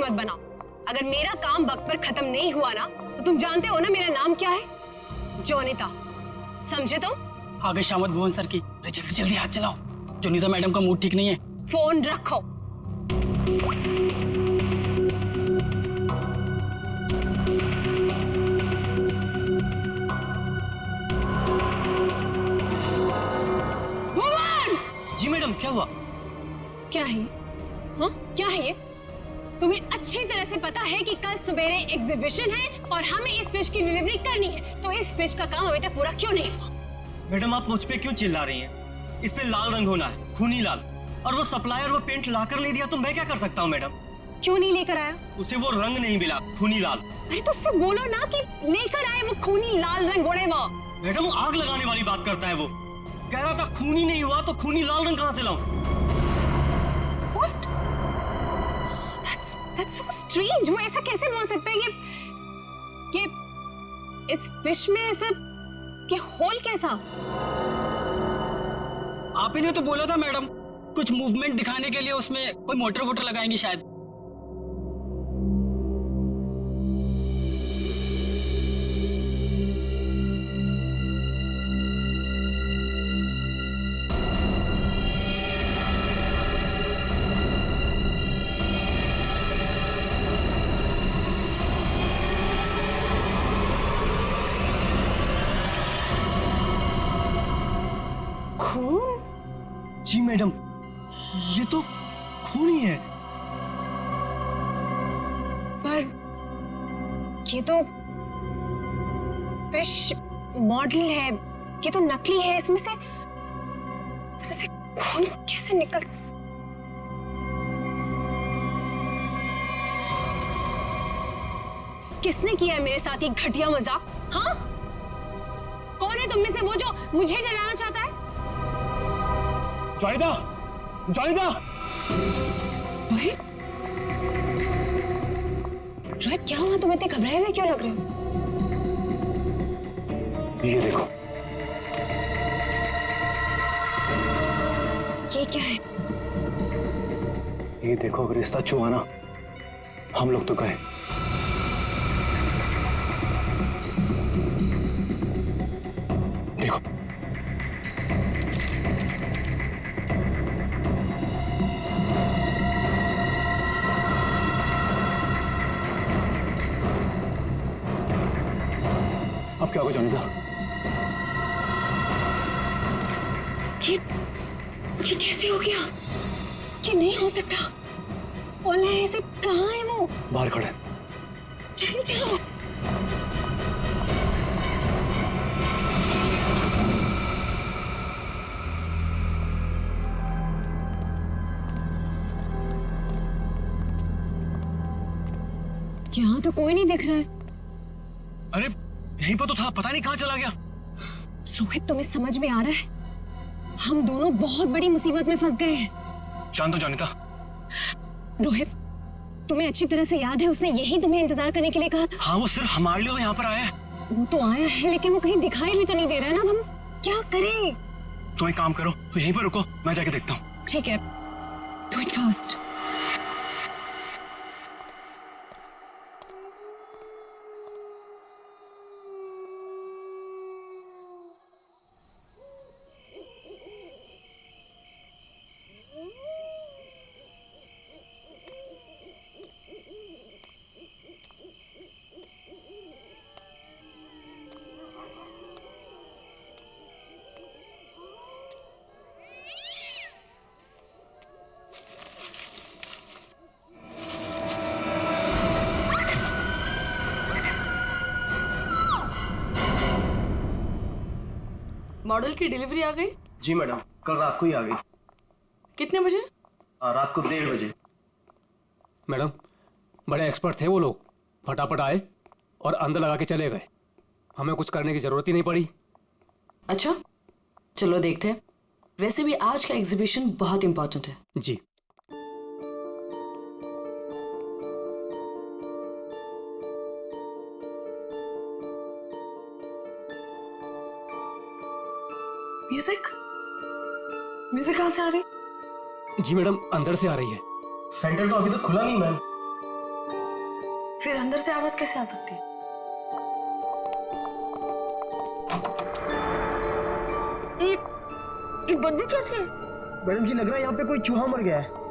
मत बनाओ। अगर मेरा काम वक्त पर खत्म नहीं हुआ ना तो तुम जानते हो ना मेरा नाम क्या है, जोनिता, समझे तुम? आगे शामत भुवन सर की। जल्दी जल्दी हाथ चलाओ, जोनिता मैडम का मूड ठीक नहीं है। फोन रखो। भुवन! जी मैडम, क्या हुआ? क्या है? हाँ, क्या है ये? तुम्हें अच्छी तरह से पता है कि कल सवेरे एग्जीबिशन है और हमें इस फिश की डिलीवरी करनी है, तो इस फिश का काम अभी तक पूरा क्यों नहीं हुआ? मैडम, आप मुझ पे क्यों चिल्ला रही हैं? इस पे लाल रंग होना है, खूनी लाल। और वो सप्लायर वो पेंट लाकर नहीं दिया तो मैं क्या कर सकता हूँ मैडम? क्यों नहीं लेकर आया? उसे वो रंग नहीं मिला, खूनी लाल। अरे तो उससे बोलो ना कि लेकर आए वो खूनी लाल रंग उड़े वो। मैडम, आग लगाने वाली बात करता है वो। कह रहा था खूनी नहीं हुआ तो खूनी लाल रंग कहाँ से लाऊं? What? That's so strange. वो ऐसा कैसे बोल सकता है कि इस फिश में ऐसा कि होल कैसा? आप ही ने तो बोला था मैडम, कुछ मूवमेंट दिखाने के लिए उसमें कोई मोटर वोटर लगाएंगी शायद। खून? जी मैडम, ये तो खून ही है। पर ये तो फिश मॉडल है, ये तो नकली है। इसमें से खून कैसे निकल? किसने किया है मेरे साथ ये घटिया मजाक? हाँ, कौन है तुम में से वो जो मुझे डराना चाहता है? जोनिता, जोनिता! रोहित, रोहित क्या हुआ? तुम इतने घबराए हुए क्यों लग रहे हो? ये देखो। ये क्या है? ये देखो, अगर रिश्ता छुआ ना, हम लोग तो गए। देखो, अब क्या होगा जोनिता? ये कैसे हो गया? ये नहीं हो सकता। ओले, ऐसे कहाँ है वो? बाहर खड़े। जल्दी चलो। यहाँ तो कोई नहीं दिख रहा है। अरे यहीं पर तो था, पता नहीं कहाँ चला गया। रोहित, तुम्हें समझ में आ रहा है? हम दोनों बहुत बड़ी मुसीबत में फंस गए हैं। जान दो जोनिता। रोहित, तुम्हें अच्छी तरह से याद है उसने यही तुम्हें इंतजार करने के लिए कहा था? हाँ, वो सिर्फ हमारे लिए तो यहाँ पर आया है। वो तो आया है, लेकिन वो कहीं दिखाई भी तो नहीं दे रहा है ना। अब हम क्या करें? तो एक काम करो, तो यहीं पर रुको, मैं जाके देखता हूँ। ठीक है, डू इट फास्ट। मॉडल की डिलीवरी आ गई? जी मैडम, कल रात को ही आ गई। कितने बजे? रात को 1:30 बजे। मैडम, बड़े एक्सपर्ट थे वो लोग, फटाफट आए और अंदर लगा के चले गए। हमें कुछ करने की जरूरत ही नहीं पड़ी। अच्छा, चलो देखते हैं। वैसे भी आज का एग्जीबिशन बहुत इंपॉर्टेंट है। जी। म्यूजिक कहाँ से आ रही? जी मैडम, अंदर से आ रही है। सेंटर तो अभी तक खुला नहीं मैम। फिर अंदर से आवाज कैसे आ सकती है? ये बदबू कैसे है? मैडम जी लग रहा है यहाँ पे कोई चूहा मर गया है।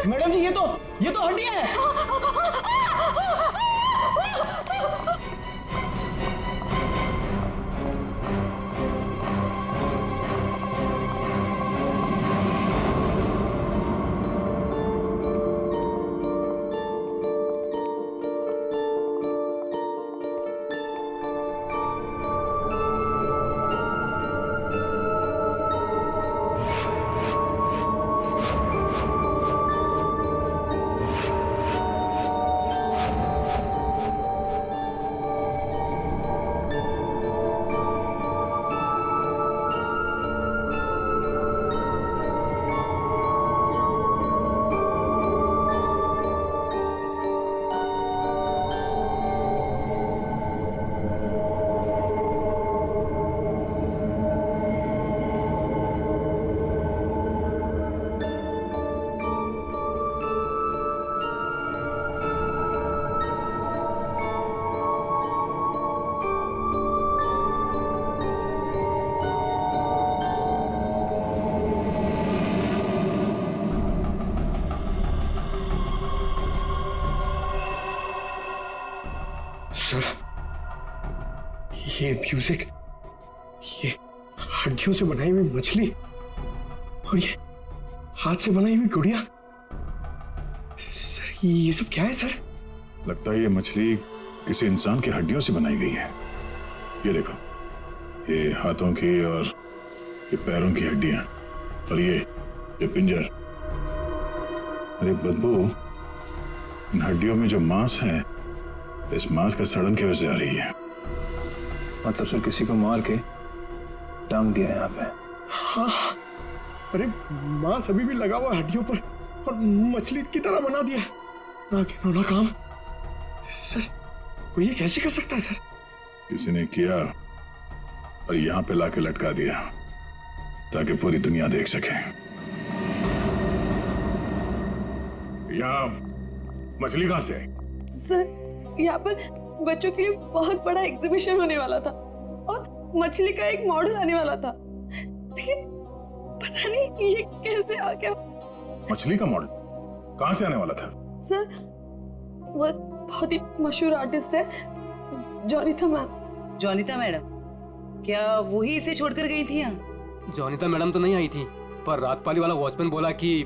मैडम जी ये तो हड्डियां है। सर ये म्यूजिक, ये हड्डियों से बनाई हुई मछली और ये हाथ से बनाई हुई गुड़िया, सर ये सब क्या है सर? लगता है ये मछली किसी इंसान की हड्डियों से बनाई गई है। ये देखो, ये हाथों की और ये पैरों की हड्डियां और ये पिंजर। अरे बदबू, इन हड्डियों में जो मांस है, इस मांस का सड़न की वजह से आ रही है। मतलब सर किसी को मार के टांग दिया यहाँ पे। हाँ, अरे मांस अभी भी लगा हुआ हड्डियों पर और मछली की तरह बना दिया। ना काम सर, कोई ये कैसे कर सकता है सर? किसी ने किया और यहाँ पे लाके लटका दिया ताकि पूरी दुनिया देख सके। यहाँ मछली कहां से आई? सर यहाँ पर बच्चों के लिए बहुत बड़ा एग्जीबिशन होने वाला था और मछली का एक मॉडल आने वाला था, लेकिन पता नहीं ये कैसे आ गया। मछली का मॉडल कहां से आने वाला था? सर वो बहुत ही मशहूर आर्टिस्ट है, जोनिता मैम। जोनिता मैडम, क्या वही इसे छोड़कर गई थी यहाँ? जोनिता मैडम तो नहीं आई थी, पर रात पाली वाला वॉचमैन बोला कि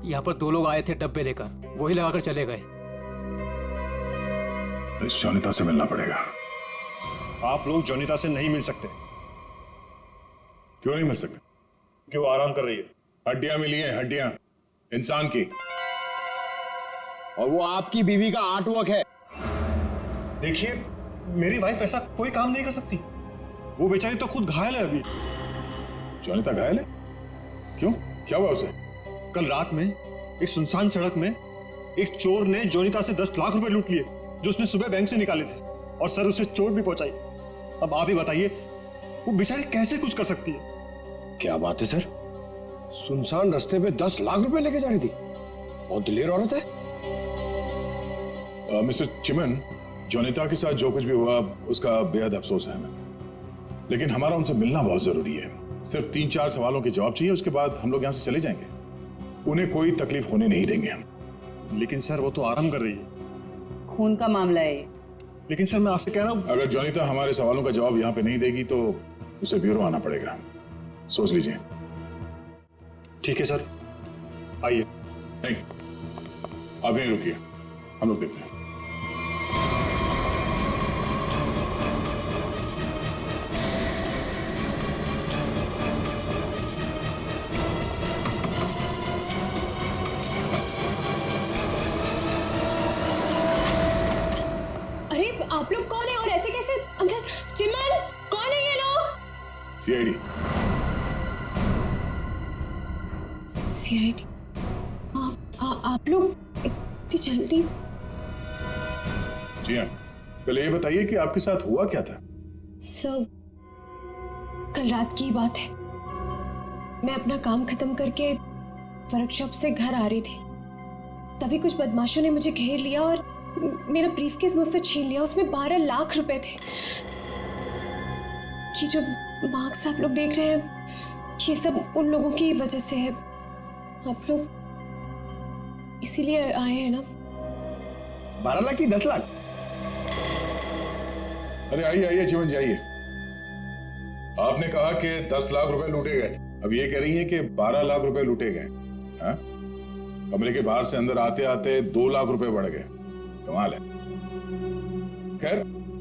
यहाँ पर 2 लोग आए थे डब्बे लेकर, वही लगाकर चले गए। इस जोनिता से मिलना पड़ेगा। आप लोग जोनिता से नहीं मिल सकते। क्यों नहीं मिल सकते? क्यों? आराम कर रही है। हड्डियां मिली हैं, हड्डियां इंसान की, और वो आपकी बीवी का आर्टवर्क है। देखिए, मेरी वाइफ ऐसा कोई काम नहीं कर सकती। वो बेचारी तो खुद घायल है अभी। जोनिता घायल है? क्यों, क्या हुआ उसे? कल रात में एक सुनसान सड़क में एक चोर ने जोनिता से 10 लाख रुपए लूट लिए जो उसने सुबह बैंक से निकाले थे, और सर उसे चोट भी पहुंचाई। अब आप ही बताइए, वो बेचारी कैसे कुछ कर सकती है? क्या बात है सर, सुनसान रास्ते पे 10 लाख रुपए लेके जा रही थी। बहुत दिलेर औरत है। मिस्टर चिमन, जोनिता के साथ जो कुछ भी हुआ उसका बेहद अफसोस है हमें, लेकिन हमारा उनसे मिलना बहुत जरूरी है। सिर्फ 3-4 सवालों के जवाब चाहिए, उसके बाद हम लोग यहाँ से चले जाएंगे। उन्हें कोई तकलीफ होने नहीं देंगे हम। लेकिन सर वो तो आराम कर रही है। खून का मामला है। लेकिन सर मैं आपसे कह रहा हूँ, अगर जोनिता हमारे सवालों का जवाब यहाँ पे नहीं देगी तो उसे ब्यूरो आना पड़ेगा। सोच लीजिए। ठीक है सर, आइए। नहीं, आप यहीं रुकिए, हम लोग देखते हैं। आप लोग कौन है और ऐसे कैसे अंदर? चिमन, कौन है ये लोग? सीआईडी। सीआईडी, आप लोग इतनी जल्दी? जी हाँ, पहले ये बताइए कि आपके साथ हुआ क्या था? सर, कल रात की बात है। मैं अपना काम खत्म करके वर्कशॉप से घर आ रही थी, तभी कुछ बदमाशों ने मुझे घेर लिया और मेरा ब्रीफकेस मुझसे छीन लिया। उसमें 12 लाख रुपए थे। ये जो मार्क्स आप लोग देख रहे हैं, ये सब उन लोगों की वजह से है। आप लोग इसीलिए आए हैं ना? 12 लाख की 10 लाख? अरे आइए आइए चिमन जी आइए। आपने कहा कि 10 लाख रुपए लूटे गए, अब ये कह रही हैं कि 12 लाख रुपए लूटे गए। हाँ? कमरे के बाहर से अंदर आते आते 2 लाख रुपए बढ़ गए। कमाल है। खैर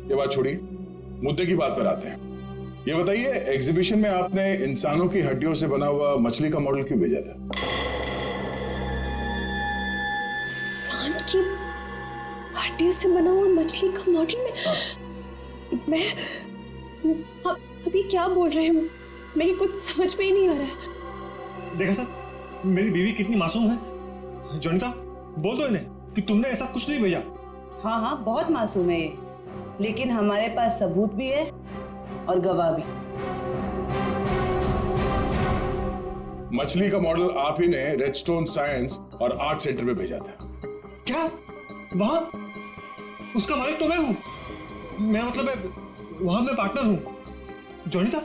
ये बात छोड़िए, मुद्दे की बात पर आते हैं। ये बताइए, एग्जीबिशन में आपने इंसानों की हड्डियों से बना हुआ मछली का मॉडल क्यों भेजा था? इंसान की हड्डियों से बना हुआ मछली का मॉडल में? मैं आप अभी क्या बोल रहे हैं? मेरी कुछ समझ में ही नहीं आ रहा है। देखा सर, मेरी बीवी कितनी मासूम है। जोनिता, बोल दो इन्हें कि तुमने ऐसा कुछ नहीं भेजा। हाँ हाँ, बहुत मासूम है ये, लेकिन हमारे पास सबूत भी है और गवाह भी। मछली का मॉडल आप ही ने रेडस्टोन साइंस और आर्ट सेंटर में भेजा था। क्या? वहां उसका मालिक तो मैं हूं। मेरा मतलब है, वहां मैं पार्टनर हूं। जोनिता,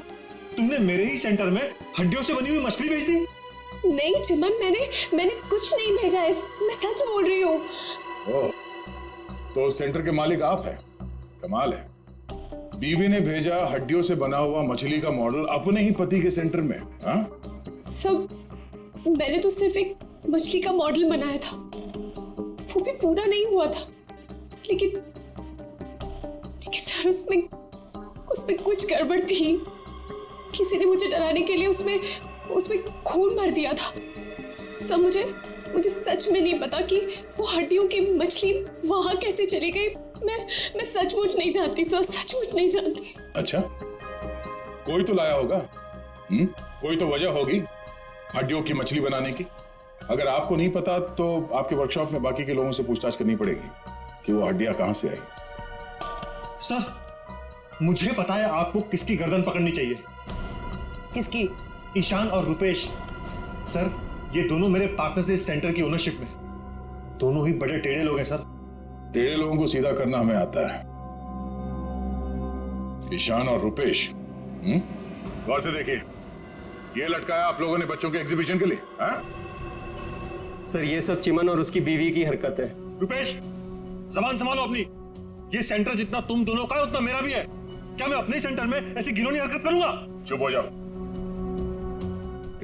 तुमने मेरे ही सेंटर में हड्डियों से बनी हुई मछली भेज दी? नहीं चिमन, मैंने कुछ नहीं भेजा है। मैं सच बोल रही हूँ। ओह, तो सेंटर के मालिक आप हैं। कमाल है। बीवी ने भेजा हड्डियों से बना हुआ मछली का मॉडल अपने ही पति के सेंटर में। हाँ? सब मैंने तो सिर्फ एक मछली का मॉडल बनाया था, वो भी पूरा नहीं हुआ था। लेकिन सर, उसमें कुछ गड़बड़ थी। किसी ने मुझे डराने के लिए उसमें खून भर दिया था। सब मुझे सच में नहीं पता कि वो हड्डियों की मछली वहां कैसे चली गई। मैं सचमुच नहीं जानती सर, सचमुच नहीं जानती। अच्छा, कोई तो लाया होगा। कोई तो वजह होगी हड्डियों की मछली बनाने की। अगर आपको नहीं पता तो आपके वर्कशॉप में बाकी के लोगों से पूछताछ करनी पड़ेगी कि वो हड्डियां कहां से आई। सर, मुझे पता है आपको किसकी गर्दन पकड़नी चाहिए। किसकी? ईशान और रुपेश। सर, ये दोनों मेरे पार्टनर्स इस सेंटर की ओनरशिप में। दोनों ही बड़े टेढ़े लोग हैं सर। टेढ़े लोगों को सीधा करना हमें आता है। ईशान और रुपेश, गौर से देखिए, ये लटकाया आप लोगों ने बच्चों के एग्जीबिशन के लिए। हाँ? सर, ये सब चिमन और उसकी बीवी की हरकत है। रुपेश, जबान संभालो अपनी। ये सेंटर जितना तुम दोनों का है उतना मेरा भी है। क्या मैं अपने सेंटर में ऐसी घिनौनी हरकत करूंगा? चुप हो जाओ।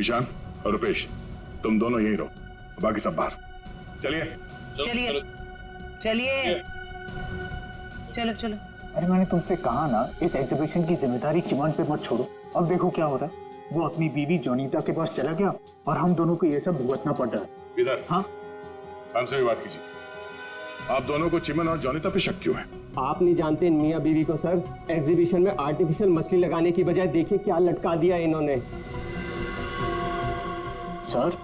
ईशान और रुपेश, तुम दोनों यहीं रहो, बाकी सब बाहर। चलिए चलिए चलिए, चलो चलो। अरे मैंने तुमसे कहा ना, इस एग्जीबिशन की जिम्मेदारी चिमन पे मत छोड़ो। अब देखो क्या हो रहा है। वो अपनी बीवी जोनीता के पास चला गया और हम दोनों को ये सब भुगतना पड़ रहा है। इधर। हाँ, हमसे भी बात कीजिए। आप दोनों को चिमन और जोनीता पे शक क्यों है? आप नहीं जानते मियां बीवी को सर। एग्जीबिशन में आर्टिफिशियल मछली लगाने की बजाय देखिए क्या लटका दिया इन्होंने। सर,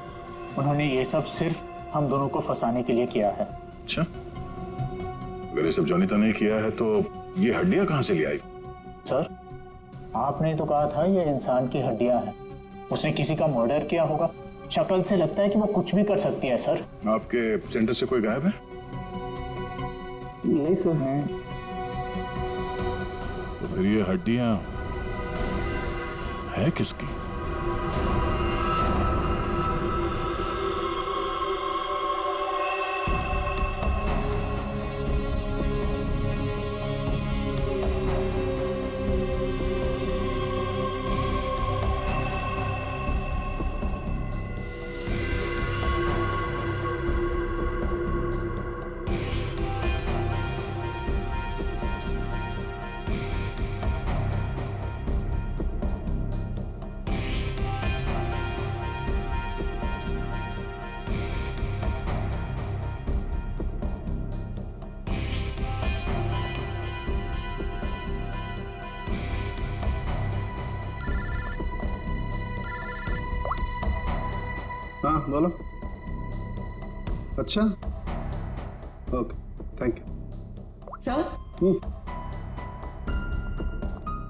उन्होंने ये सब सिर्फ हम दोनों को फंसाने के लिए किया है। अच्छा, अगर ये सब जोनीता ने किया है तो ये हड्डियां कहां से ले आई? सर, आपने तो कहा था ये इंसान की हड्डियां हैं। उसने किसी का मर्डर किया होगा। शक्ल से लगता है कि वो कुछ भी कर सकती है। सर, आपके सेंटर से कोई गायब है? नहीं सर। तो फिर ये हड्डियां है किसकी? हाँ बोलो। अच्छा, ओके, थैंक यू। सर,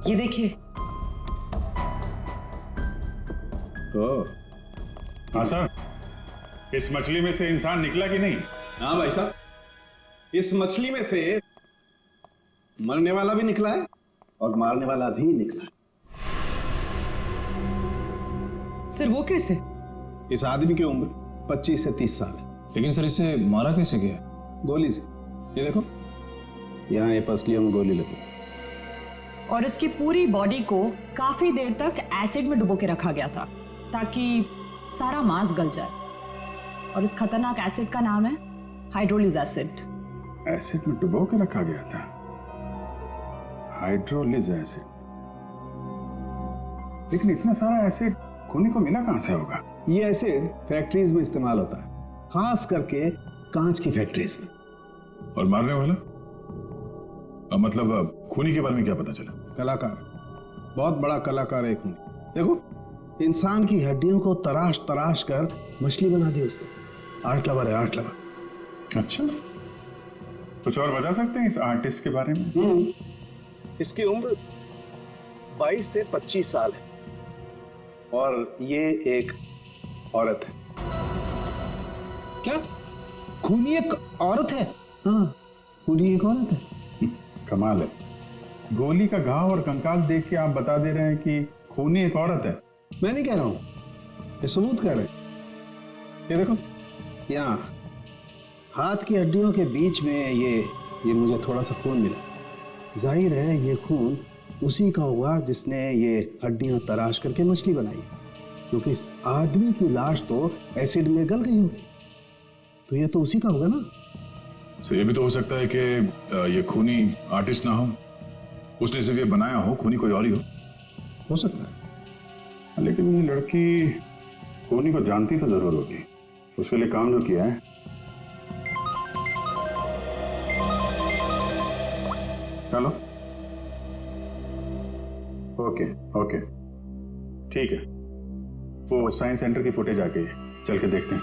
ये देखिए। हाँ सर, इस मछली में से इंसान निकला कि नहीं? हाँ भाई साहब, इस मछली में से मरने वाला भी निकला है और मारने वाला भी निकला है। सर वो कैसे? इस आदमी की उम्र 25 से 30 साल है। लेकिन सर इसे मारा कैसे गया? गोली से। ये देखो, यहाँ ये पसलियों में गोली लगी। और इसकी पूरी बॉडी को काफी देर तक एसिड में डुबो के रखा गया था ताकि सारा मांस गल जाए। और इस खतरनाक एसिड का नाम है हाइड्रोलिज एसिड। एसिड में डुबो के रखा गया था? हाइड्रोलिज एसिड। लेकिन इतना सारा एसिड खूनी को मिला कहां से होगा? ये एसिड फैक्ट्रीज में इस्तेमाल होता है, खास करके कांच की फैक्ट्रीज में। और मारने वाला? मतलब खूनी के बारे में क्या पता चला? कलाकार, बहुत बड़ा कलाकार है खूनी। देखो, इंसान की हड्डियों को तराश तराश कर मछली बना दी उसने। आर्ट लवर है, आर्ट लवर। अच्छा, कुछ और बता सकते हैं इस आर्टिस्ट के बारे में? इसकी उम्र 22 से 25 साल है और ये एक औरत है। क्या खूनी एक औरत है? हाँ, खूनी एक औरत है। कमाल है, गोली का घाव और कंकाल देख के आप बता दे रहे हैं कि खूनी एक औरत है। मैं नहीं कह रहा हूं, ये सबूत कह रहे हैं। ये देखो, यहाँ हाथ की हड्डियों के बीच में ये मुझे थोड़ा सा खून मिला। जाहिर है ये खून उसी का हुआ जिसने ये हड्डियां तराश करके मछली बनाई, क्योंकि इस आदमी की लाश तो एसिड में गल गई होगी, तो ये तो उसी का होगा ना। तो ये भी तो हो सकता है कि ये खूनी आर्टिस्ट ना हो, उसने सिर्फ ये बनाया हो, खूनी कोई और ही हो सकता है। लेकिन ये लड़की खूनी को जानती तो जरूर होगी, उसके लिए काम जो किया है। चलो, ओके ओके, ठीक है, वो साइंस सेंटर की फुटेज आ गई है, चल के देखते हैं।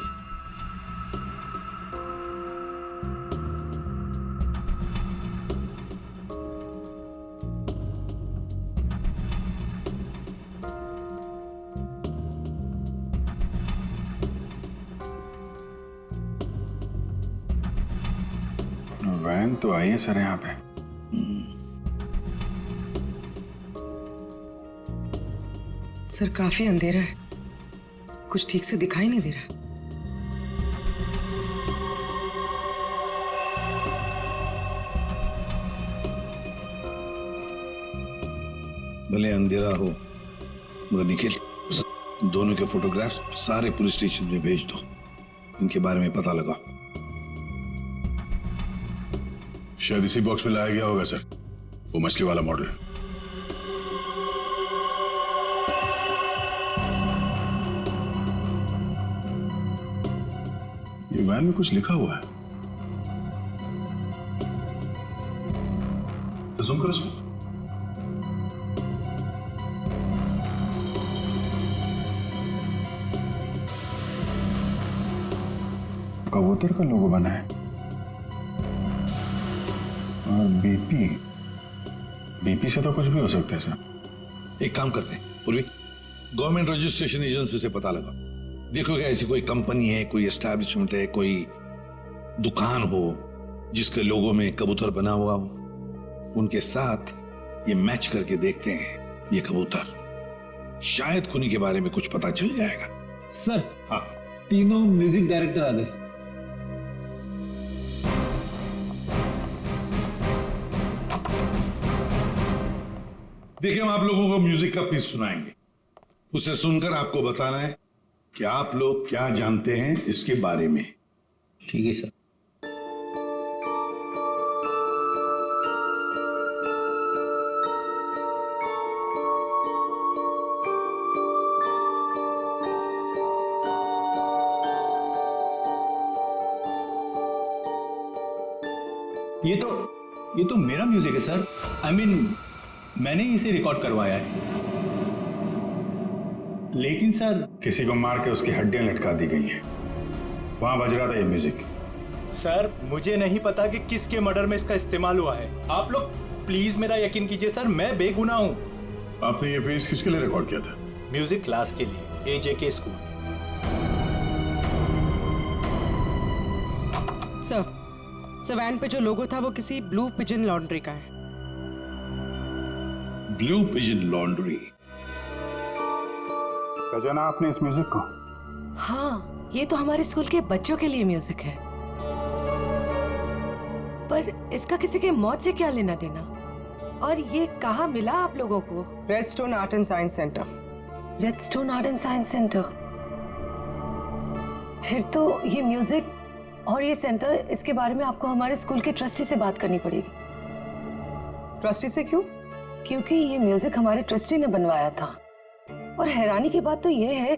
वैन तो आई है सर यहाँ पे। सर काफी अंधेरा है, कुछ ठीक से दिखाई नहीं दे रहा। भले अंधेरा हो मगर निखिल, दोनों के फोटोग्राफ्स सारे पुलिस स्टेशन में भेज दो, इनके बारे में पता लगा। शायद इसी बॉक्स में लाया गया होगा सर, वो मछली वाला मॉडल। ये वैन में कुछ लिखा हुआ है, तो जूम करो इसको। कबूतर का लोगो बना है और बीपी से तो कुछ भी हो सकता है सर। एक काम करते हैं पूर्वी, गवर्नमेंट रजिस्ट्रेशन एजेंसी से पता लगा, देखो क्या ऐसी कोई कंपनी है, कोई एस्टैब्लिशमेंट है, कोई दुकान हो जिसके लोगो में कबूतर बना हुआ हो, उनके साथ ये मैच करके देखते हैं ये कबूतर, शायद खूनी के बारे में कुछ पता चल जाएगा। सर हाँ, तीनों म्यूजिक डायरेक्टर आ गए। देखिए, हम आप लोगों को म्यूजिक का पीस सुनाएंगे, उसे सुनकर आपको बताना है कि आप लोग क्या जानते हैं इसके बारे में। ठीक है सर। ये तो मेरा म्यूजिक है सर। I mean, मैंने ही इसे रिकॉर्ड करवाया है। लेकिन सर, किसी को मार के उसकी हड्डियां लटका दी गई हैं। वहां बज रहा था ये म्यूजिक। सर मुझे नहीं पता कि किसके मर्डर में इसका इस्तेमाल हुआ है। आप लोग प्लीज मेरा यकीन कीजिए सर, मैं बेगुनाह हूँ। आपने ये पीस किसके लिए रिकॉर्ड किया था? म्यूजिक क्लास के लिए, AJK स्कूल। सर वैन पे जो लोगो था वो किसी ब्लू पिजन लॉन्ड्री का है। Blue pigeon laundry? जाना आपने इस म्यूजिक को? हाँ, ये तो हमारे स्कूल के बच्चों के लिए म्यूजिक है, पर इसका किसी के मौत से क्या लेना देना? और ये कहाँ मिला आप लोगों को? Redstone art and science centre. Redstone art and science centre? फिर तो ये म्यूजिक और ये सेंटर, इसके बारे में आपको हमारे स्कूल के ट्रस्टी से बात करनी पड़ेगी। ट्रस्टी से क्यों? क्योंकि ये म्यूजिक हमारे ट्रस्टी ने बनवाया था, और हैरानी की बात तो ये है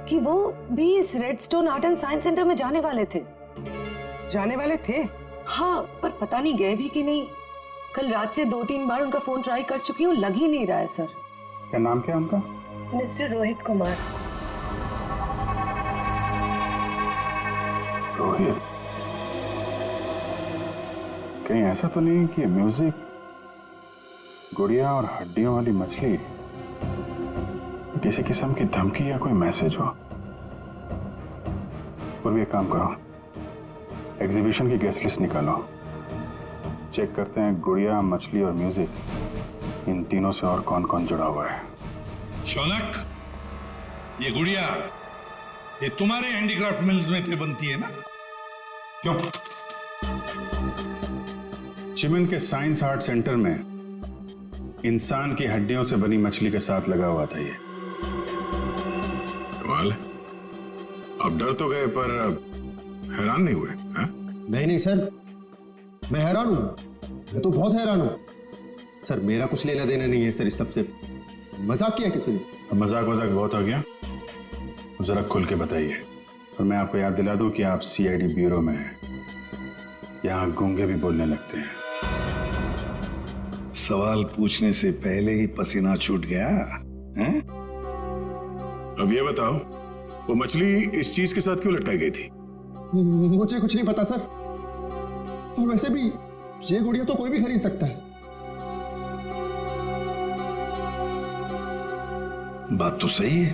कि वो भी इस redstone art and science centre में जाने वाले थे। जाने वाले थे? हाँ, पर पता नहीं गए भी कि नहीं। कल रात से 2-3 बार उनका फोन ट्राई कर चुकी हूँ, लग ही नहीं रहा है सर। क्या नाम क्या उनका? मिस्टर रोहित कुमार। रोहित? कहीं ऐसा तो नहीं कि म्यूजिक गुड़िया और हड्डियों वाली मछली किसी किस्म की धमकी या कोई मैसेज हो? और भी एक काम करो, एग्जीबिशन की गेस्ट लिस्ट निकालो, चेक करते हैं गुड़िया, मछली और म्यूजिक, इन तीनों से और कौन कौन जुड़ा हुआ है। शौनक, ये गुड़िया ये तुम्हारे हैंडीक्राफ्ट मिल्स में बनती है ना? क्यों? चिमन के साइंस आर्ट सेंटर में इंसान की हड्डियों से बनी मछली के साथ लगा हुआ था ये। कमाल है, आप डर तो गए पर हैरान नहीं हुए? नहीं सर, मैं हैरान हूं, मैं तो बहुत हैरान हूं सर। मेरा कुछ लेना देना नहीं है सर इस सबसे। मजाक किया किसी ने? अब मजाक बहुत हो गया, अब जरा खुल के बताइए। और मैं आपको याद दिला दूं कि आप CID ब्यूरो में हैं, यहां गूंगे भी बोलने लगते हैं। सवाल पूछने से पहले ही पसीना छूट गया हैं? अब ये बताओ, वो मछली इस चीज के साथ क्यों लटकाई गई थी? मुझे कुछ नहीं पता सर, और वैसे भी ये गुड़िया तो कोई भी खरीद सकता है। बात तो सही है,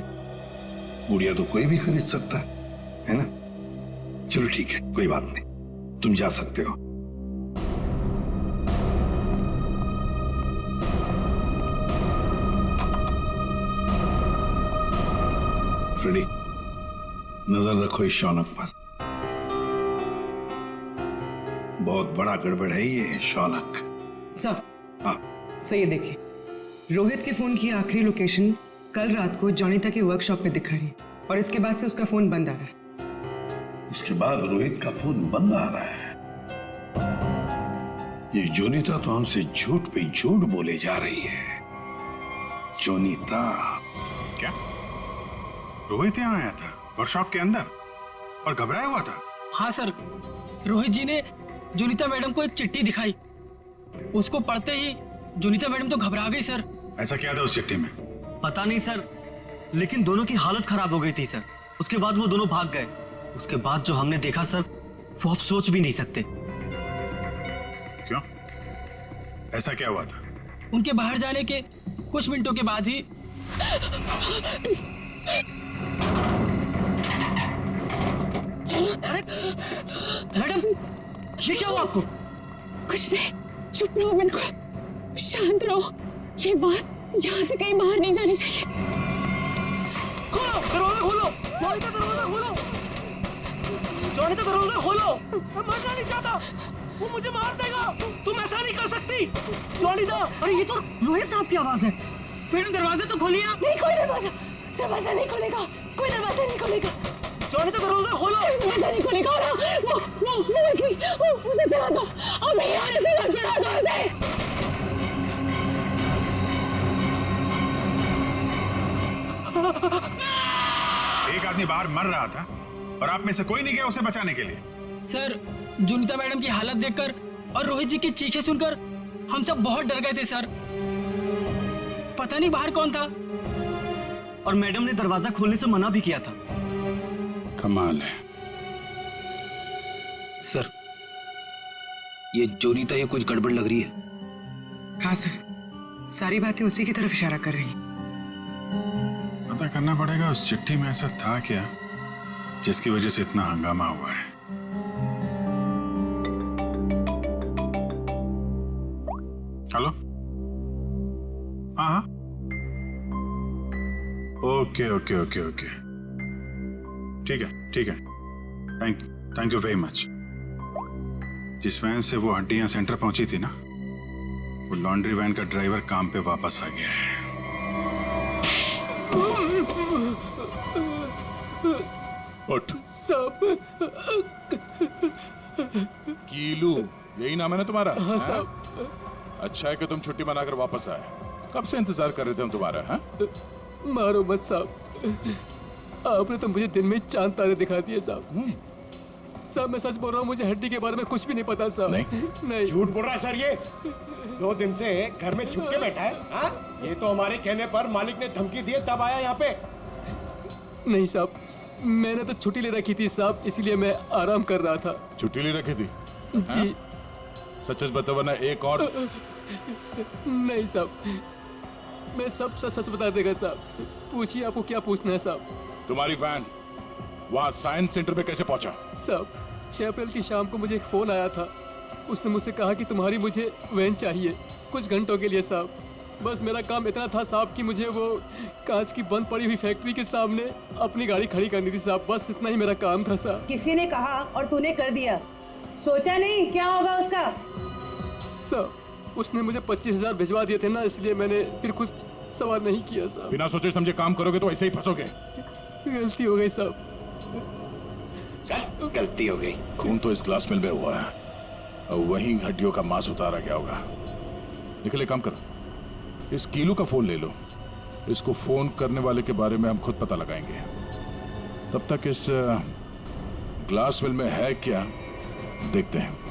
गुड़िया तो कोई भी खरीद सकता है ना? चलो ठीक है, कोई बात नहीं, तुम जा सकते हो। फ्रेडी, नजर रखो इस शौनक पर, बहुत बड़ा गड़बड़ है ये शौनक। सर, हाँ सर ये देखिए, रोहित के फोन की आखिरी लोकेशन कल रात को जॉनिता के वर्कशॉप पे दिखा रही है, और इसके बाद से उसका फोन बंद आ रहा है। उसके बाद रोहित का फोन बंद आ रहा है? ये जोनीता तो हमसे झूठ पे झूठ बोले जा रही है। जोनीता? क्या रोहित यहाँ आया था वर्कशॉप के अंदर और घबराया हुआ था? हाँ सर, रोहित जी ने जोनीता मैडम को एक चिट्ठी दिखाई, उसको पढ़ते ही जोनीता मैडम तो घबरा गई सर। ऐसा क्या था उस चिट्ठी में? पता नहीं सर, लेकिन दोनों की हालत खराब हो गई थी सर। उसके बाद वो दोनों भाग गए। उसके बाद जो हमने देखा सर, वो आप सोच भी नहीं सकते। क्यों? ऐसा क्या हुआ था? उनके बाहर जाने के कुछ मिनटों के बाद ही मैडम, ये क्या हुआ आपको? कुछ नहीं, चुप रहो, बिल्कुल शांत रहो। ये बात यहाँ से कहीं बाहर नहीं जानी चाहिए। खोलो दरवाजा, खोलो जॉनी का दरवाजा खोलो, जॉनी का दरवाजा खोलो। मैं मरना नहीं चाहता, वो मुझे मार देगा, तुम ऐसा नहीं कर सकती जॉनी दा। अरे ये तो रोहित साहब की आवाज है। मैडम दरवाजा तो खोलिए आप। नहीं, कोई दरवाजा नहीं खुलेगा, कोई दरवाजा नहीं खुलेगा। जॉनी का दरवाजा खोलो। दरवाजा नहीं खुलेगा। वो मछली, उसे चला दो, और मैं यहाँ से मत चला दो उसे। एक आदमी बाहर मर रहा था और आप में से कोई नहीं गया उसे बचाने के लिए? सर, जोनीता मैडम की हालत देखकर और रोहित जी की चीखें सुनकर हम सब बहुत डर गए थे सर। पता नहीं बाहर कौन था, और मैडम ने दरवाजा खोलने से मना भी किया था। कमाल है सर, ये जोनीता ये कुछ गड़बड़ लग रही है। हाँ सर, सारी बातें उसी की तरफ इशारा कर रही हैं। पता करना पड़ेगा उस चिट्ठी में ऐसा था क्या जिसकी वजह से इतना हंगामा हुआ है। हेलो, हाँ हाँ, ओके ओके ओके ओके, ठीक है ठीक है, थैंक यू वेरी मच। जिस वैन से वो हड्डियां सेंटर पहुंची थी ना, वो लॉन्ड्री वैन का ड्राइवर काम पे वापस आ गया है। उठ। साहब, कीलू, यही नाम है ना तुम्हारा? हाँ हाँ? साहब। अच्छा है कि तुम छुट्टी मनाकर वापस आए। कब से इंतजार कर रहे थे हम तुम्हारा? हाँ? मारो मत साहब, आपने तो मुझे दिन में चांद तारे दिखा दिए साहब। साहब मैं सच बोल रहा हूँ, मुझे हड्डी के बारे में कुछ भी नहीं पता साहब। नहीं झूठ बोल रहा है सर ये। 2 दिन से घर में छुप के बैठा है। हाँ? ये तो हमारे कहने पर मालिक ने धमकी दी तब आया यहाँ पे। नहीं साहब, मैंने तो छुट्टी ले रखी थी साहब, इसलिए मैं आराम कर रहा था। छुट्टी ले रखी थी? जी। सच सच बताओ वरना एक और। नहीं साहब, मैं सब सच बता देगा साहब। पूछिए, आपको क्या पूछना है साहब? तुम्हारी वैन वहाँ साइंस सेंटर पे कैसे पहुंचा? साहब 6 अप्रैल की शाम को मुझे एक फोन आया था। उसने मुझसे कहा कि तुम्हारी मुझे वैन चाहिए कुछ घंटों के लिए साहब। बस मेरा काम इतना था साहब कि मुझे वो कांच की बंद पड़ी हुई फैक्ट्री के सामने अपनी गाड़ी खड़ी करनी थी साहब। बस इतना ही मेरा काम था साहब। किसी ने कहा और तूने कर दिया, सोचा नहीं क्या होगा उसका? साहब उसने मुझे 25,000 भिजवा दिए थे ना, इसलिए मैंने फिर कुछ सवाल नहीं किया साहब। बिना सोचे समझे काम करोगे तो ऐसे ही फंसोगे। गलती हो गई साहब। गलती हो गई। खून तो इस ग्लास मिल में हुआ है और वहीं हड्डियों का मांस उतारा गया होगा। निकले, काम करो, इस कीलू का फोन ले लो। इसको फोन करने वाले के बारे में हम खुद पता लगाएंगे। तब तक इस ग्लास मिल में है क्या देखते हैं।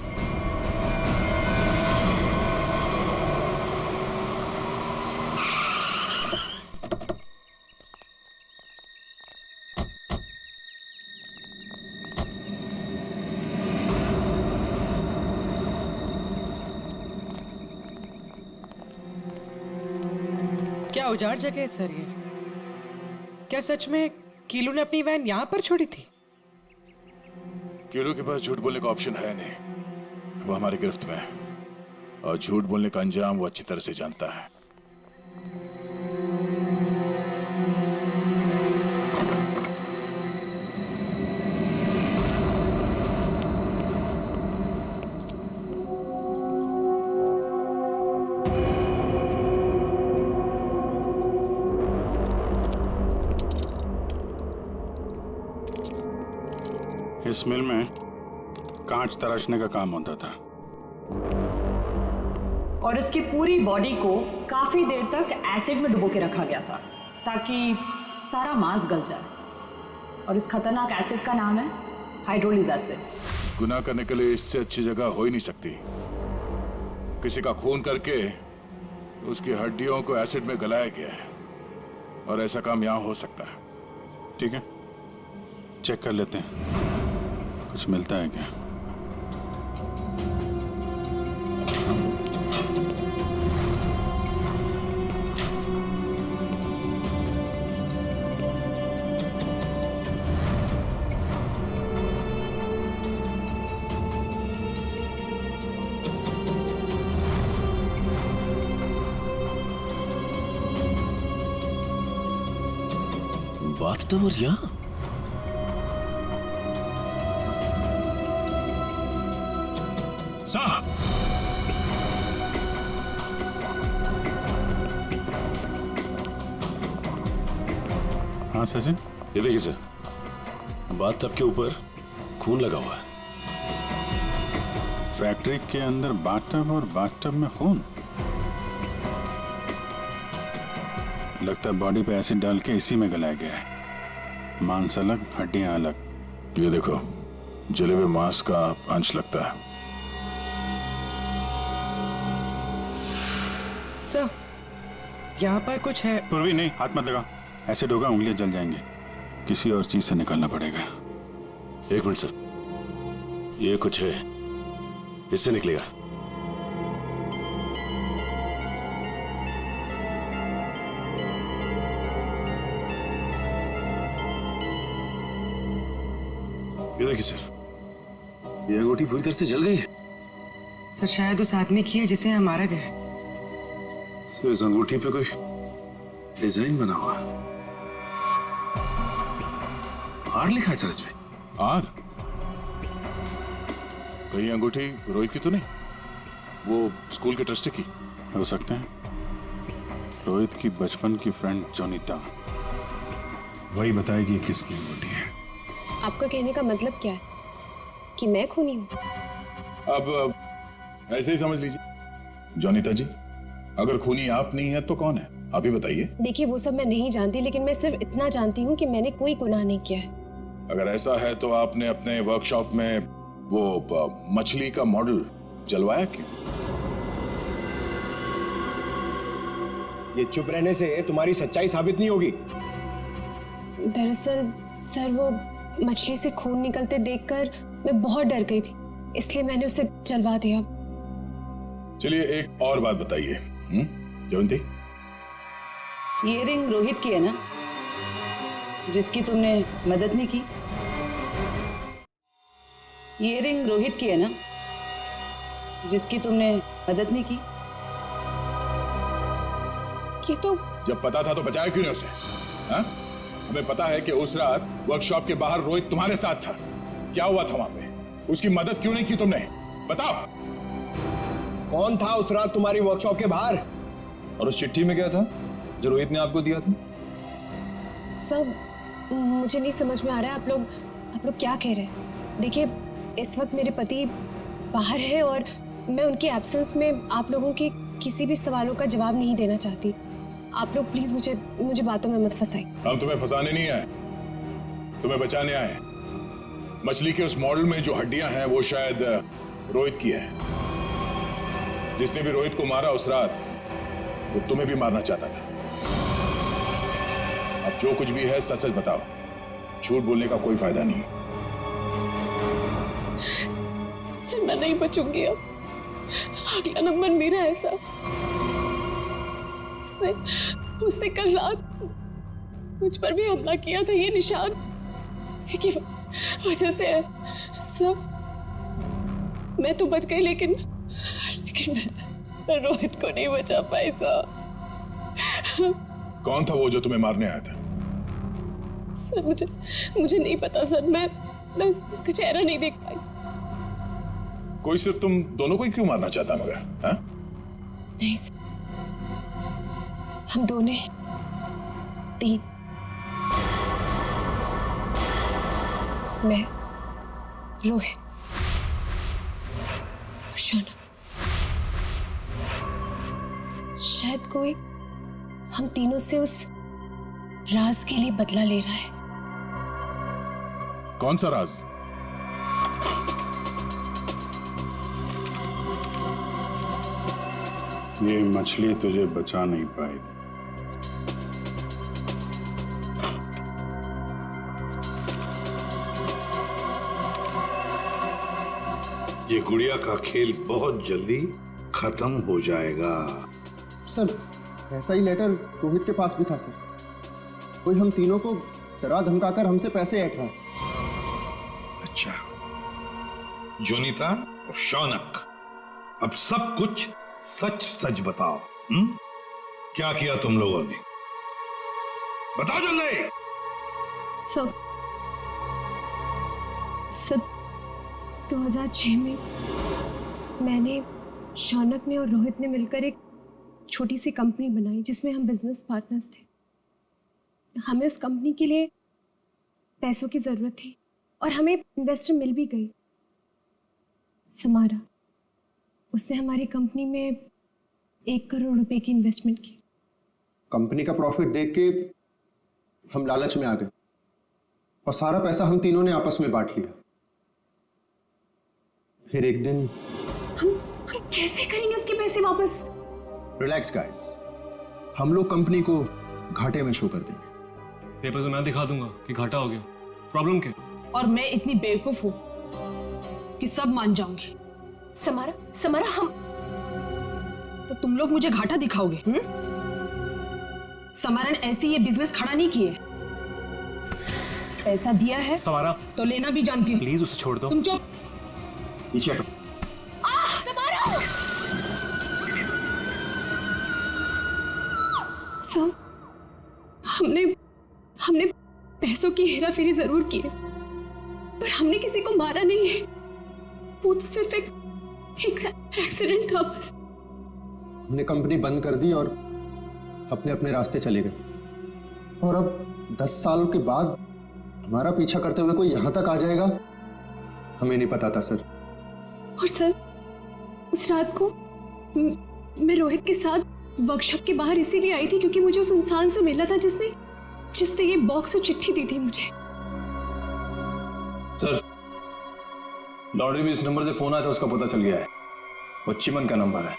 क्या उजाड़ जगह है सर ये? क्या सच में कीलू ने अपनी वैन यहाँ पर छोड़ी थी? कीलू के पास झूठ बोलने का ऑप्शन है नहीं। वो हमारी गिरफ्त में है और झूठ बोलने का अंजाम वो अच्छी तरह से जानता है। इस मिल में कांच तराशने का काम होता था और इसकी पूरी बॉडी को काफी देर तक एसिड में डुबो के रखा गया था ताकि सारा मांस गल जाए। और इस खतरनाक एसिड का नाम है हाइड्रोलिज एसिड। गुनाह करने के लिए इससे अच्छी जगह हो ही नहीं सकती। किसी का खून करके उसकी हड्डियों को एसिड में गलाया गया है और ऐसा काम यहां हो सकता है। ठीक है, चेक कर लेते हैं कुछ मिलता है क्या। बाथटब और यहाँ साहब, हाँ सचिन, ये देखिए सर, बाथटब के ऊपर खून लगा हुआ है। फैक्ट्री के अंदर बाथटब और बाथटब में खून। लगता है बॉडी पे एसिड डाल के इसी में गलाया गया है। मांस अलग, हड्डियां अलग। ये देखो, जले हुए मांस का अंश लगता है। सर यहाँ पर कुछ है। पूर्वी नहीं, हाथ मत लगा। एसिड होगा, उंगलियां जल जाएंगी। किसी और चीज से निकालना पड़ेगा। एक मिनट सर, ये कुछ है, इससे निकलेगा। ये देखिए सर, ये अंगूठी पूरी तरह से जल गई है। सर शायद उस आदमी की है जिसे यहाँ मारा गया है। सर इस अंगूठी पे कोई डिजाइन बना हुआ है। आर लिखा है सर इसमें। आर? कहीं अंगूठी रोहित की तो नहीं? वो स्कूल के ट्रस्टी की हो सकते हैं। रोहित की बचपन की फ्रेंड जोनीता, वही बताएगी किसकी अंगूठी है। आपका कहने का मतलब क्या है? कि मैं खूनी हूँ? अब ऐसे ही समझ लीजिए। जोनीता जी, अगर खूनी आप नहीं है तो कौन है? आप ही बताइए। देखिए वो सब मैं नहीं जानती, लेकिन मैं सिर्फ इतना जानती हूँ कि मैंने कोई गुनाह नहीं किया है। अगर ऐसा है तो आपने अपने वर्कशॉप में वो मछली का मॉडल जलवाया क्यों? ये चुप रहने से तुम्हारी सच्चाई साबित नहीं होगी। दरअसल सर, वो मछली से खून निकलते देखकर मैं बहुत डर गई थी, इसलिए मैंने उसे जलवा दिया। चलिए एक और बात बताइए जयंती। ये रिंग रोहित की है ना, जिसकी तुमने मदद नहीं की? ये रिंग रोहित की है ना, जिसकी तुमने मदद नहीं की? ये तो जब पता था तो बचाया क्यों नहीं उसे? हाँ? हमें पता है कि उस रात वर्कशॉप के बाहर रोहित तुम्हारे साथ था। क्या हुआ था वहां पे? उसकी मदद क्यों नहीं की तुमने? बताओ। कौन था उस रात तुम्हारी वर्कशॉप के बाहर? और उस चिट्ठी में क्या था जो रोहित ने आपको दिया था? सब मुझे नहीं समझ में आ रहा है। आप लोग क्या कह रहे हैं? देखिए इस वक्त मेरे पति बाहर है और मैं उनके एब्सेंस में आप लोगों के किसी भी सवालों का जवाब नहीं देना चाहती। आप लोग प्लीज मुझे बातों में मत फंसाइए। हम तुम्हें फंसाने नहीं आए, तुम्हें बचाने आए। मछली के उस मॉडल में जो हड्डियां हैं वो शायद रोहित की है। जिसने भी रोहित को मारा उस रात वो तुम्हें भी मारना चाहता था। अब जो कुछ भी है सच सच बताओ, झूठ बोलने का कोई फायदा नहीं। सर मैं नहीं बचूंगी अब। अगला नंबर मेरा है सर। उसने कल रात मुझ पर भी हमला किया था। ये निशान उसी की वजह से है सर। मैं तो बच गई, लेकिन मैं रोहित को नहीं बचा पाई सर। कौन था वो जो तुम्हें मारने आया था? सर मुझे नहीं पता सर। मैं उसका चेहरा नहीं देख पाई। कोई सिर्फ तुम दोनों को ही क्यों मारना चाहता मगर? हाँ? नहीं सर, हम दोनों 3। मैं, रोहित और शौनक। शायद कोई हम तीनों से उस राज के लिए बदला ले रहा है। कौन सा राज? ये मछली तुझे बचा नहीं पाएगी। ये गुड़िया का खेल बहुत जल्दी खत्म हो जाएगा। सर ऐसा ही लेटर रोहित के पास भी था सर। कोई हम तीनों को डरा धमकाकर हमसे पैसे ऐंठ रहा है। अच्छा, जोनीता और शौनक, अब सब कुछ सच सच बताओ। क्या किया तुम लोगों ने? बताओ जल्दी। सब 2006 में मैंने, शौनक ने और रोहित ने मिलकर एक छोटी सी कंपनी बनाई जिसमें हम बिजनेस पार्टनर्स थे। हमें उस कंपनी के लिए पैसों की जरूरत थी और हमें इन्वेस्टर मिल भी गई, समारा। उसने हमारी कंपनी में 1 करोड़ रुपए की इन्वेस्टमेंट की। कंपनी का प्रॉफिट देख के हम लालच में आ गए और सारा पैसा हम तीनों ने आपस में बांट लिया। फिर एक दिन हम कैसे करेंगे उसके पैसे वापस? रिलैक्स गाइस, हम लोग कंपनी को घाटे में शो कर देंगे। पेपर से मैं दिखा दूंगा कि घाटा हो गया। प्रॉब्लम क्या? और मैं इतनी बेवकूफ हूं कि सब मान जाऊंगी। समारा, समारा, हम तो तुम लोग मुझे घाटा दिखाओगे? समारा ने ऐसे ये बिजनेस खड़ा नहीं किए। पैसा दिया है समारा तो लेना भी जानती हूँ। प्लीज उसे छोड़ दो। तुम चुप। पीछे हटो। समारा! सर, हमने पैसों की हेराफेरी जरूर की है, पर हमने किसी को मारा नहीं है। वो तो सिर्फ एक एक्सीडेंट था बस। हमने कंपनी बंद कर दी और अपने अपने रास्ते चले गए। और अब 10 साल के बाद हमारा पीछा करते हुए कोई यहां तक आ जाएगा, हमें नहीं पता था सर। और सर, उस रात को मैं रोहित के साथ वर्कशॉप के बाहर इसीलिए आई थी क्योंकि मुझे उस इंसान से मिला था जिसने ये बॉक्स और चिट्ठी दी थी मुझे। सर, लॉन्ड्री में इस नंबर से फोन आया था, उसका पता चल गया है। वो चिमन का नंबर है।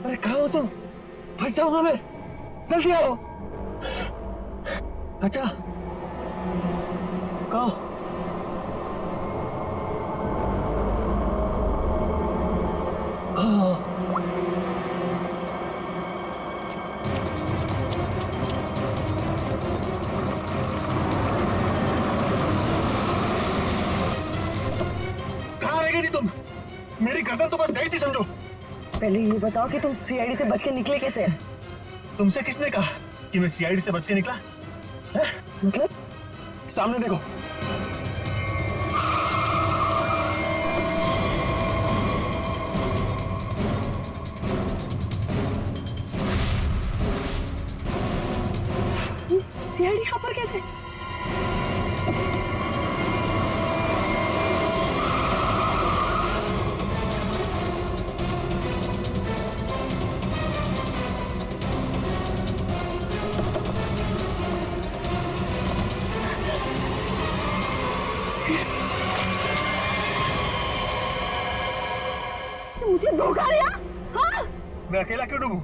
अरे कहाँ हो तुम? फंस जाऊंगा मैं, जल्दी आओ। अच्छा, कहाँ? कहाँ रह गई थी तुम? मेरी गर्दन तो बस गई थी समझो। पहले ये बताओ कि तुम सीआईडी से बच के निकले कैसे? तुमसे किसने कहा कि मैं सीआईडी से बच के निकला? मतलब? सामने देखो। सीआईडी यहाँ पर कैसे? मुझे धोखा दिया? हाँ? मैं अकेला क्यों डूबूं?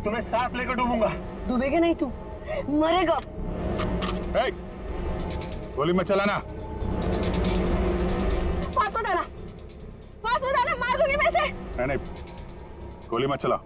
तुम्हें साथ लेकर डूबूंगा। डूबेगा नहीं तू, मरेगा। गोली मत चलाना। पास मत आना, मार दूंगी मैं इसे। नहीं, गोली मत चला।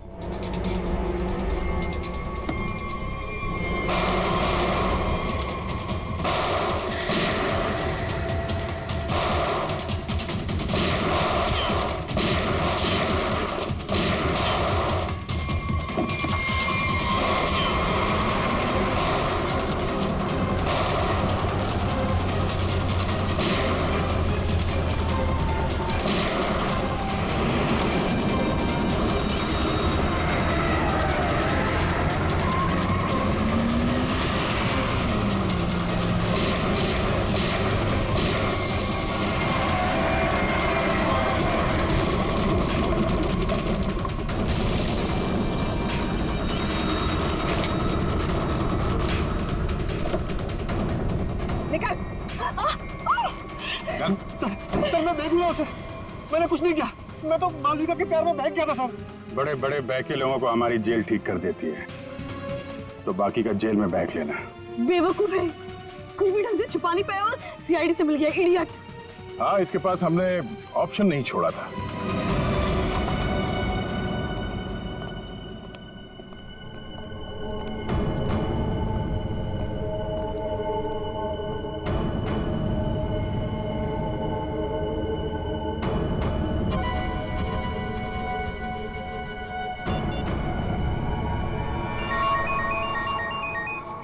सर मैं देख लिया उसे, मैंने कुछ नहीं किया। मैं तो मालविका के प्यार में बहक गया था सर। बड़े बड़े बहके लोगों को हमारी जेल ठीक कर देती है, तो बाकी का जेल में बहक लेना। बेवकूफ है, कुछ भी ढंग से छुपा नहीं पाया और सीआईडी से मिल गया, इडियट। हाँ, इसके पास हमने ऑप्शन नहीं छोड़ा था।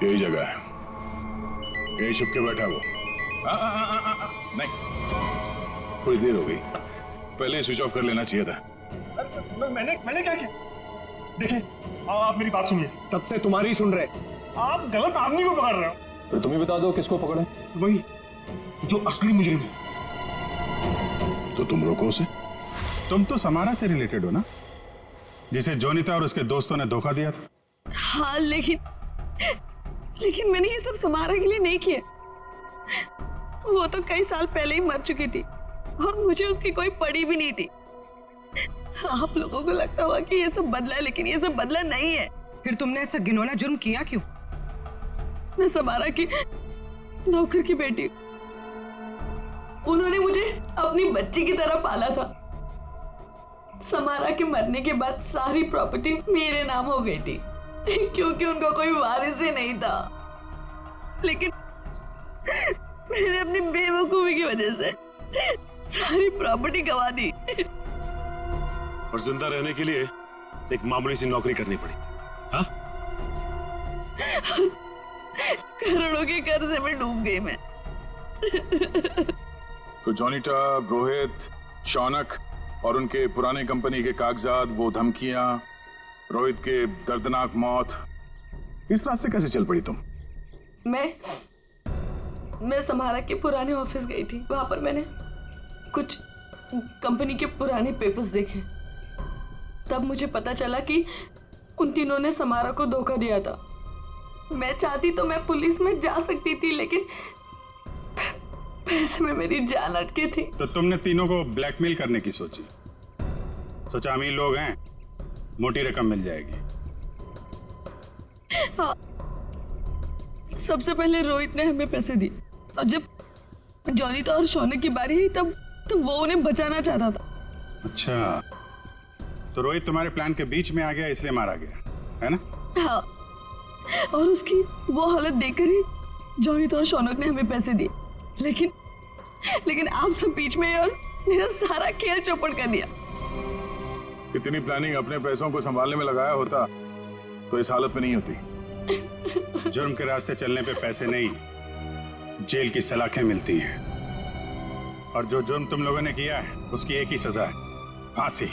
यही जगह है, यही छुप के बैठा वो। नहीं, थोड़ी देर हो गई, पहले ही स्विच ऑफ कर लेना चाहिए था। मैंने क्या किया? देखिए, आप मेरी बात सुनिए। तब से तुम्हारी ही सुन रहे, आप गलत आदमी को पकड़ रहे हो। तो तुम ही बता दो किसको पकड़े? वही जो असली मुजरिम है। तो तुम रोको उसे। तुम तो समारा से रिलेटेड हो ना? जिसे जोनिता और उसके दोस्तों ने धोखा दिया था। हाँ, लेकिन मैंने ये सब समारा के लिए नहीं किया। वो तो कई साल पहले ही मर चुकी थी और मुझे उसकी कोई पड़ी भी नहीं थी। आप लोगों को लगता होगा कि ये सब बदला है, लेकिन ये सब बदला नहीं है। फिर तुमने ऐसा घिनौना जुर्म किया क्यों? मैं समारा की नौकर की बेटी, उन्होंने मुझे अपनी बच्ची की तरह पाला था। समारा के मरने के बाद सारी प्रॉपर्टी मेरे नाम हो गई थी क्योंकि उनका कोई वारिस ही नहीं था। लेकिन मैंने अपनी बेवकूफी की वजह से सारी प्रॉपर्टी गंवा दी और जिंदा रहने के लिए एक मामूली सी नौकरी करनी पड़ी। हाँ? करोड़ों के कर्जे में डूब गई मैं। तो जोनिता, रोहित, शौनक और उनके पुराने कंपनी के कागजात, वो धमकियां, रोहित के दर्दनाक मौत, इस रास्ते कैसे चल पड़ी तुम? मैं समारा के पुराने ऑफिस गई थी। वहां पर मैंने कुछ कंपनी के पुराने पेपर्स देखे। तब मुझे पता चला कि उन तीनों ने समारा को धोखा दिया था। मैं चाहती तो मैं पुलिस में जा सकती थी, लेकिन पैसे में मेरी जान अटकी थी। तो तुमने तीनों को ब्लैकमेल करने की सोची? सोचा अमीर लोग हैं, मोटी रकम मिल जाएगी। हाँ, सबसे पहले रोहित ने हमें पैसे दिए और जब जोनिता और शौनक की बारी आई तब वो उन्हें बचाना चाहता था। अच्छा, तो रोहित तुम्हारे प्लान के बीच में आ गया, इसलिए मारा गया, है ना? हाँ, और उसकी वो हालत देखकर ही जोनिता और शौनक ने हमें पैसे दिए। लेकिन आप सब बीच में और मेरा सारा खेल चौपट कर दिया। इतनी प्लानिंग अपने पैसों को संभालने में लगाया होता तो इस हालत में नहीं होती। जुर्म के रास्ते चलने पे पैसे नहीं, जेल की सलाखें मिलती हैं। और जो जुर्म तुम लोगों ने किया है उसकी एक ही सजा है, फांसी।